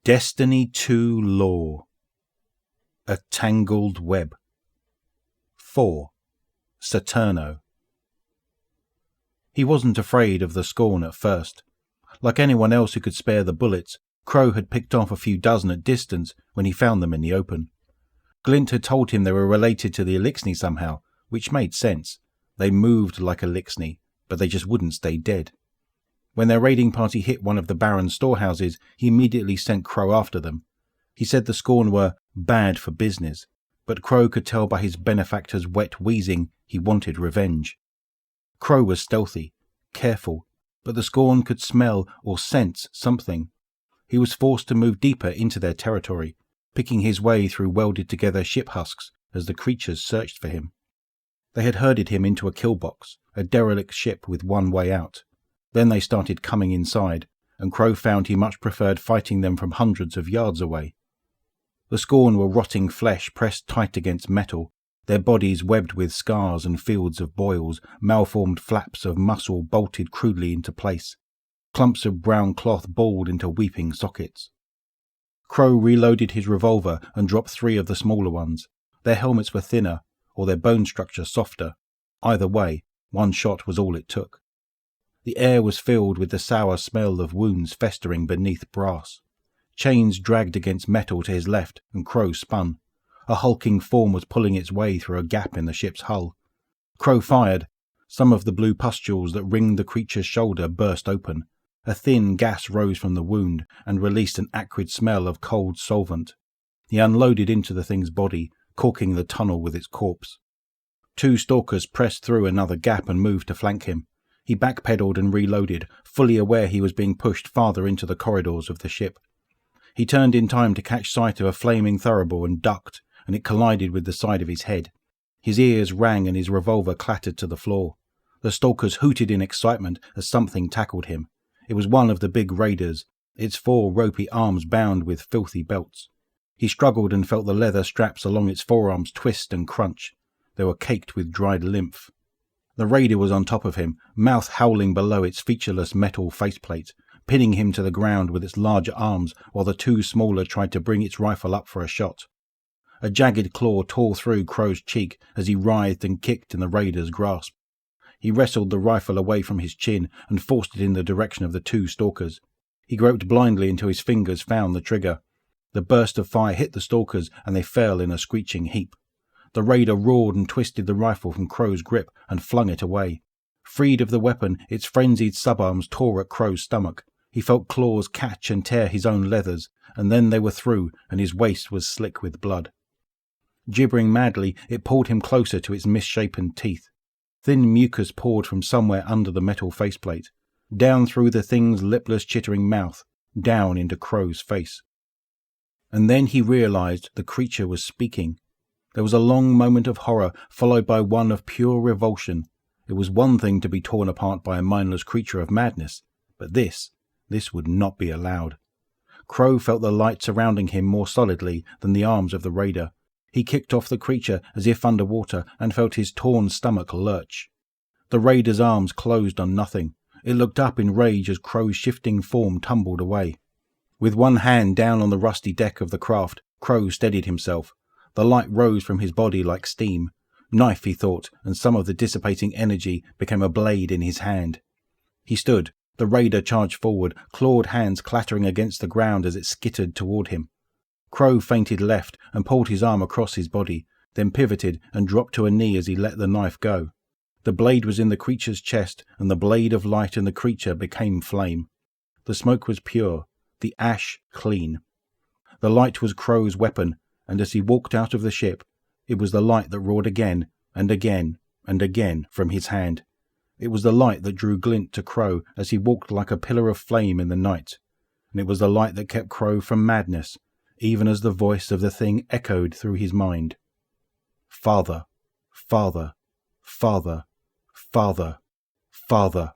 Destiny 2 Law. A Tangled Web. 4. Saturno. He wasn't afraid of the scorn at first. Like anyone else who could spare the bullets, Crow had picked off a few dozen at distance when he found them in the open. Glint had told him they were related to the Elixni somehow, which made sense. They moved like Elixni, but they just wouldn't stay dead. When their raiding party hit one of the Baron's storehouses, he immediately sent Crow after them. He said the Scorn were bad for business, but Crow could tell by his benefactor's wet wheezing he wanted revenge. Crow was stealthy, careful, but the Scorn could smell or sense something. He was forced to move deeper into their territory, picking his way through welded-together ship husks as the creatures searched for him. They had herded him into a killbox, a derelict ship with one way out. Then they started coming inside, and Crow found he much preferred fighting them from hundreds of yards away. The Scorn were rotting flesh pressed tight against metal, their bodies webbed with scars and fields of boils, malformed flaps of muscle bolted crudely into place. Clumps of brown cloth balled into weeping sockets. Crow reloaded his revolver and dropped 3 of the smaller ones. Their helmets were thinner, or their bone structure softer. Either way, one shot was all it took. The air was filled with the sour smell of wounds festering beneath brass. Chains dragged against metal to his left, and Crow spun. A hulking form was pulling its way through a gap in the ship's hull. Crow fired. Some of the blue pustules that ringed the creature's shoulder burst open. A thin gas rose from the wound and released an acrid smell of cold solvent. He unloaded into the thing's body, corking the tunnel with its corpse. 2 stalkers pressed through another gap and moved to flank him. He backpedaled and reloaded, fully aware he was being pushed farther into the corridors of the ship. He turned in time to catch sight of a flaming Thurible and ducked, and it collided with the side of his head. His ears rang and his revolver clattered to the floor. The stalkers hooted in excitement as something tackled him. It was one of the big raiders, its 4 ropey arms bound with filthy belts. He struggled and felt the leather straps along its forearms twist and crunch. They were caked with dried lymph. The raider was on top of him, mouth howling below its featureless metal faceplate, pinning him to the ground with its larger arms while the 2 smaller tried to bring its rifle up for a shot. A jagged claw tore through Crow's cheek as he writhed and kicked in the raider's grasp. He wrestled the rifle away from his chin and forced it in the direction of the 2 stalkers. He groped blindly until his fingers found the trigger. The burst of fire hit the stalkers and they fell in a screeching heap. The raider roared and twisted the rifle from Crow's grip and flung it away. Freed of the weapon, its frenzied subarms tore at Crow's stomach. He felt claws catch and tear his own leathers, and then they were through, and his waist was slick with blood. Gibbering madly, it pulled him closer to its misshapen teeth. Thin mucus poured from somewhere under the metal faceplate, down through the thing's lipless, chittering mouth, down into Crow's face. And then he realized the creature was speaking. There was a long moment of horror, followed by one of pure revulsion. It was one thing to be torn apart by a mindless creature of madness, but this would not be allowed. Crow felt the light surrounding him more solidly than the arms of the raider. He kicked off the creature as if underwater and felt his torn stomach lurch. The raider's arms closed on nothing. It looked up in rage as Crow's shifting form tumbled away. With one hand down on the rusty deck of the craft, Crow steadied himself. The light rose from his body like steam. Knife, he thought, and some of the dissipating energy became a blade in his hand. He stood. The raider charged forward, clawed hands clattering against the ground as it skittered toward him. Crow feinted left and pulled his arm across his body, then pivoted and dropped to a knee as he let the knife go. The blade was in the creature's chest, and the blade of light in the creature became flame. The smoke was pure, the ash clean. The light was Crow's weapon, and as he walked out of the ship, it was the light that roared again and again and again from his hand. It was the light that drew Glint to Crow as he walked like a pillar of flame in the night, and it was the light that kept Crow from madness, even as the voice of the thing echoed through his mind. Father, father, father, father, father.